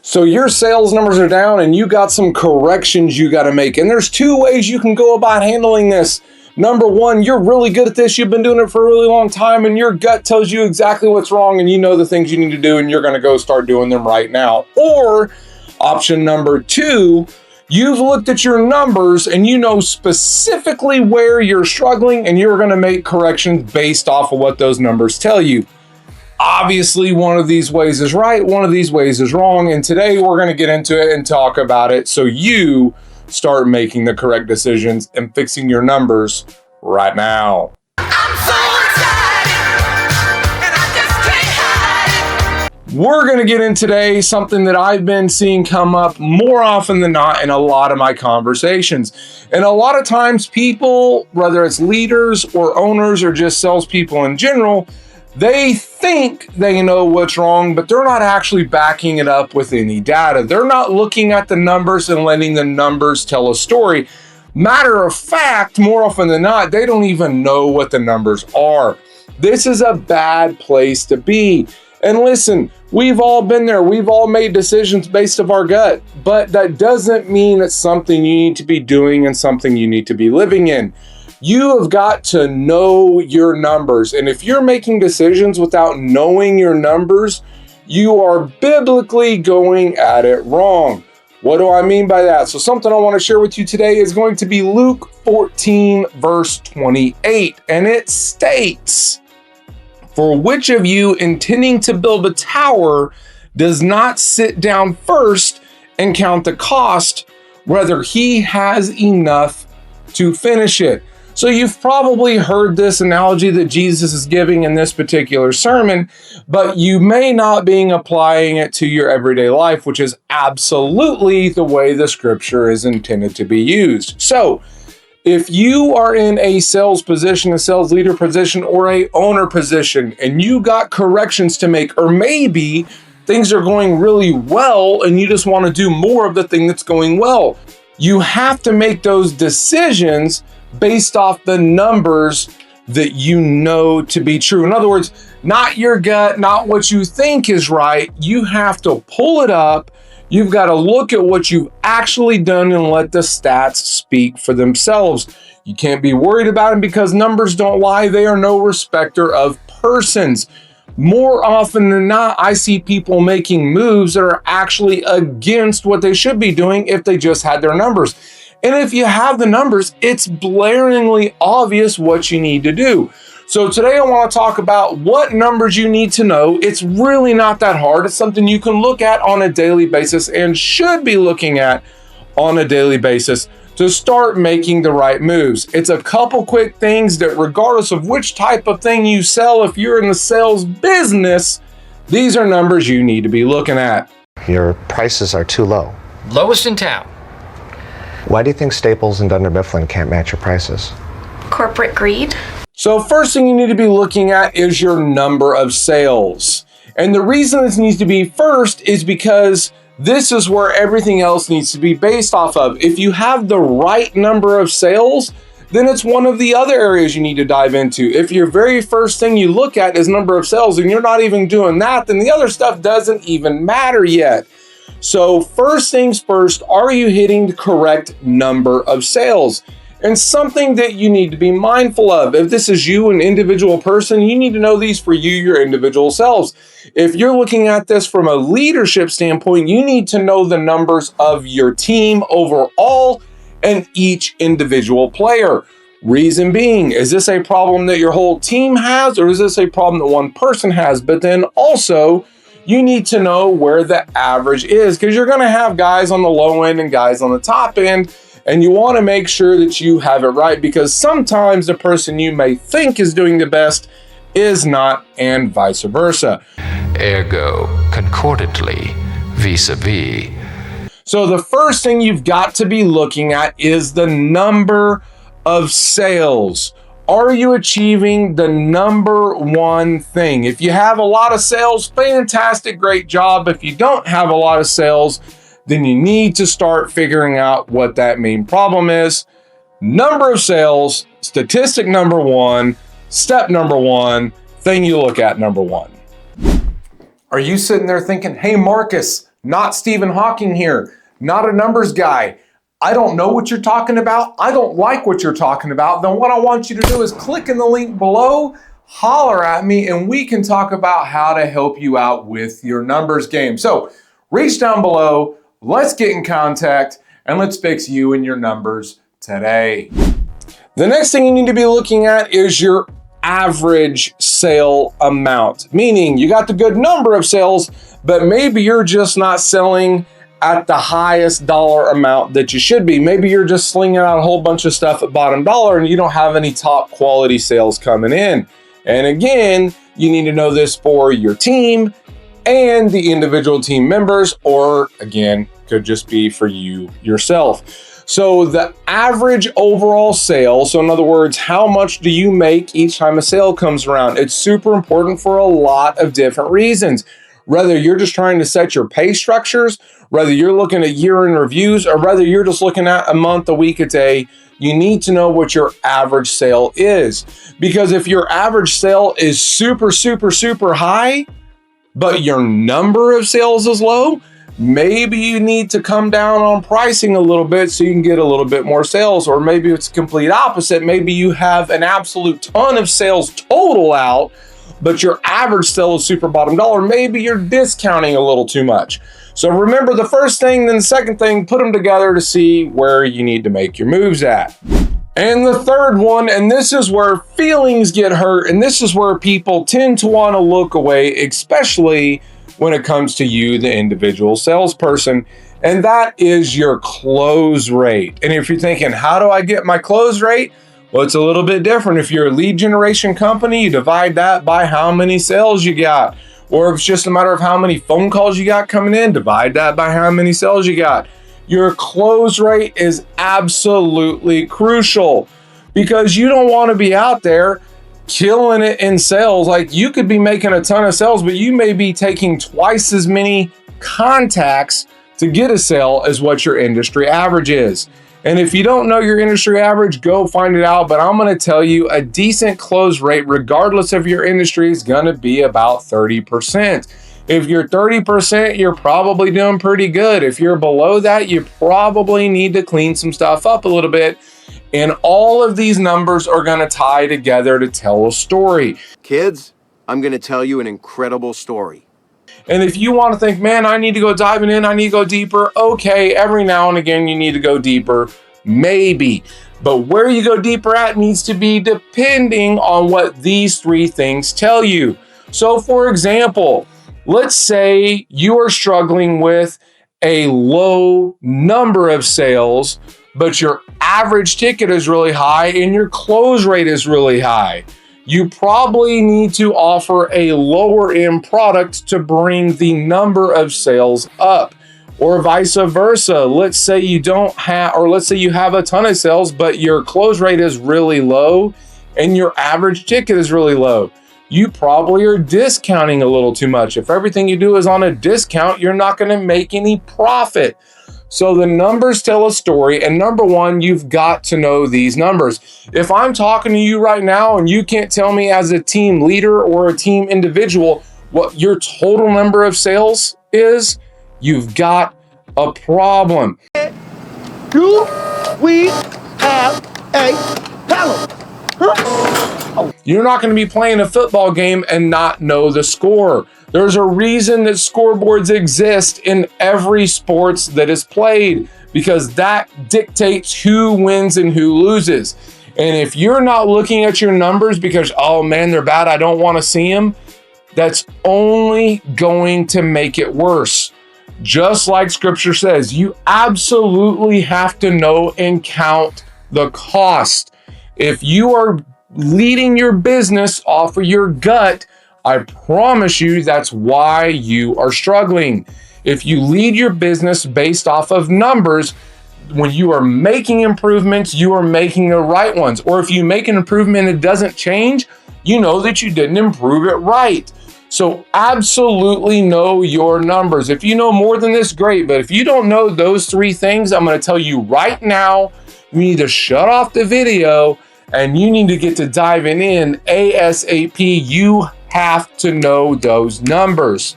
So your sales numbers are down and you got some corrections you got to make. And there's two ways you can go about handling this. Number one, you're really good at this. You've been doing it for a really long time and your gut tells you exactly what's wrong and you know the things you need to do and you're going to go start doing them right now. Or option number two, you've looked at your numbers and you know specifically where you're struggling and you're going to make corrections based off of what those numbers tell you. Obviously, one of these ways is right, one of these ways is wrong, and today we're going to get into it and talk about it so you start making the correct decisions and fixing your numbers right now. I'm so excited, and I just can't hide it. We're going to get in today something that I've been seeing come up more often than not in a lot of my conversations. And a lot of times people, whether it's leaders or owners or just salespeople in general, they think they know what's wrong, but they're not actually backing it up with any data. They're not looking at the numbers and letting the numbers tell a story. Matter of fact, more often than not, they don't even know what the numbers are. This is a bad place to be. And listen, we've all been there. We've all made decisions based off our gut, but that doesn't mean it's something you need to be doing and something you need to be living in. You have got to know your numbers. And if you're making decisions without knowing your numbers, you are biblically going at it wrong. What do I mean by that? So something I want to share with you today is going to be Luke 14, verse 28. And it states, "For which of you intending to build a tower does not sit down first and count the cost, whether he has enough to finish it?" So you've probably heard this analogy that Jesus is giving in this particular sermon, but you may not be applying it to your everyday life, which is absolutely the way the scripture is intended to be used. So if you are in a sales position, a sales leader position, or a owner position, and you got corrections to make, or maybe things are going really well and you just want to do more of the thing that's going well, you have to make those decisions based off the numbers that you know to be true. In other words, not your gut, not what you think is right. You have to pull it up. You've got to look at what you've actually done and let the stats speak for themselves. You can't be worried about them because numbers don't lie. They are no respecter of persons. More often than not, I see people making moves that are actually against what they should be doing if they just had their numbers. And if you have the numbers, it's blaringly obvious what you need to do. So today I want to talk about what numbers you need to know. It's really not that hard. It's something you can look at on a daily basis and should be looking at on a daily basis to start making the right moves. It's a couple quick things that regardless of which type of thing you sell, if you're in the sales business, these are numbers you need to be looking at. Your prices are too low. Lowest in town. Why do you think Staples and Dunder Mifflin can't match your prices? Corporate greed. So first thing you need to be looking at is your number of sales. And the reason this needs to be first is because this is where everything else needs to be based off of. If you have the right number of sales, then it's one of the other areas you need to dive into. If your very first thing you look at is number of sales and you're not even doing that, then the other stuff doesn't even matter yet. So first things first, are you hitting the correct number of sales? And something that you need to be mindful of, if this is you, an individual person, you need to know these for you, your individual selves. If you're looking at this from a leadership standpoint, you need to know the numbers of your team overall and each individual player. Reason being, is this a problem that your whole team has, or is this a problem that one person has? But then also, you need to know where the average is, because you're going to have guys on the low end and guys on the top end, and you want to make sure that you have it right, because sometimes the person you may think is doing the best is not, and vice versa. Ergo, concordantly, vis-a-vis. So the first thing you've got to be looking at is the number of sales. Are you achieving the number one thing? If you have a lot of sales, fantastic, great job. If you don't have a lot of sales, then you need to start figuring out what that main problem is. Number of sales, statistic number one, step number one, thing you look at number one. Are you sitting there thinking, hey, Marcus, Not Stephen Hawking here, not a numbers guy. I don't know what you're talking about. I don't like what you're talking about. Then what I want you to do is click in the link below, holler at me, and we can talk about how to help you out with your numbers game. So reach down below, let's get in contact, and let's fix you and your numbers today. The next thing you need to be looking at is your average sale amount, meaning you got the good number of sales, but maybe you're just not selling at the highest dollar amount that you should be. Maybe you're just slinging out a whole bunch of stuff at bottom dollar and you don't have any top quality sales coming in. And again, you need to know this for your team and the individual team members, or again, could just be for you yourself. So the average overall sale, so in other words, how much do you make each time a sale comes around? It's super important for a lot of different reasons. Whether you're just trying to set your pay structures, whether you're looking at year-end reviews, or whether you're just looking at a month, a week, a day, you need to know what your average sale is. Because if your average sale is super, super, super high, but your number of sales is low, maybe you need to come down on pricing a little bit so you can get a little bit more sales. Or maybe it's the complete opposite. Maybe you have an absolute ton of sales total out, but your average sale is super bottom dollar. Maybe you're discounting a little too much. So remember the first thing, then the second thing, put them together to see where you need to make your moves at. And the third one, and this is where feelings get hurt, and this is where people tend to want to look away, especially when it comes to you, the individual salesperson, and that is your close rate. And if you're thinking, how do I get my close rate? Well, it's a little bit different. If you're a lead generation company, you divide that by how many sales you got. Or if it's just a matter of how many phone calls you got coming in, divide that by how many sales you got. Your close rate is absolutely crucial because you don't want to be out there killing it in sales. Like, you could be making a ton of sales, but you may be taking twice as many contacts to get a sale as what your industry average is. And if you don't know your industry average, go find it out. But I'm going to tell you, a decent close rate, regardless of your industry, is going to be about 30%. If you're 30%, you're probably doing pretty good. If you're below that, you probably need to clean some stuff up a little bit. And all of these numbers are going to tie together to tell a story. Kids, I'm going to tell you an incredible story. And if you want to think, man, I need to go diving in, I need to go deeper. Okay, every now and again, you need to go deeper. Maybe. But where you go deeper at needs to be depending on what these three things tell you. So for example, let's say you are struggling with a low number of sales, but your average ticket is really high and your close rate is really high. You probably need to offer a lower end product to bring the number of sales up, or vice versa. Let's say you don't have, or let's say you have a ton of sales, but your close rate is really low and your average ticket is really low. You probably are discounting a little too much. If everything you do is on a discount, you're not going to make any profit. So the numbers tell a story, and number one, you've got to know these numbers. If I'm talking to you right now and you can't tell me as a team leader or a team individual what your total number of sales is, you've got a problem. Do we have a problem? You're not going to be playing a football game and not know the score. There's a reason that scoreboards exist in every sports that is played, because that dictates who wins and who loses. And if you're not looking at your numbers because, oh man, they're bad, I don't want to see them, that's only going to make it worse. Just like scripture says, you absolutely have to know and count the cost. If you are leading your business off of your gut, I promise you that's why you are struggling. If you lead your business based off of numbers, when you are making improvements, you are making the right ones. Or if you make an improvement and it doesn't change, you know that you didn't improve it right. So absolutely know your numbers. If you know more than this, great. But if you don't know those three things, I'm going to tell you right now, you need to shut off the video and you need to get to diving in ASAP. You have to know those numbers.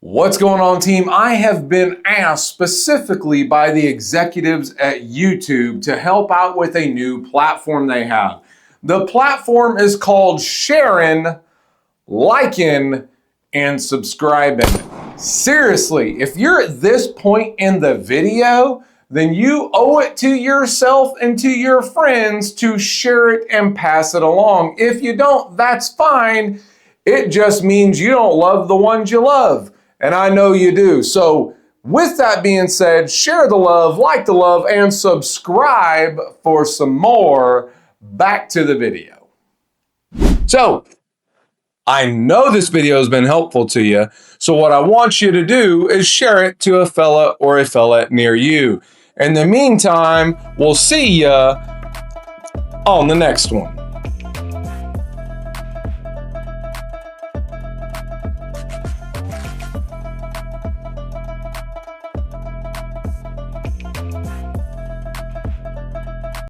What's going on, team? I have been asked specifically by the executives at YouTube to help out with a new platform they have. The platform is called sharing, liking, and subscribing. Seriously, if you're at this point in the video, then you owe it to yourself and to your friends to share it and pass it along. If you don't, that's fine. It just means you don't love the ones you love. And I know you do. So with that being said, share the love, like the love, and subscribe for some more. Back to the video. So I know this video has been helpful to you. So what I want you to do is share it to a fella or a fella near you. In the meantime, we'll see ya on the next one.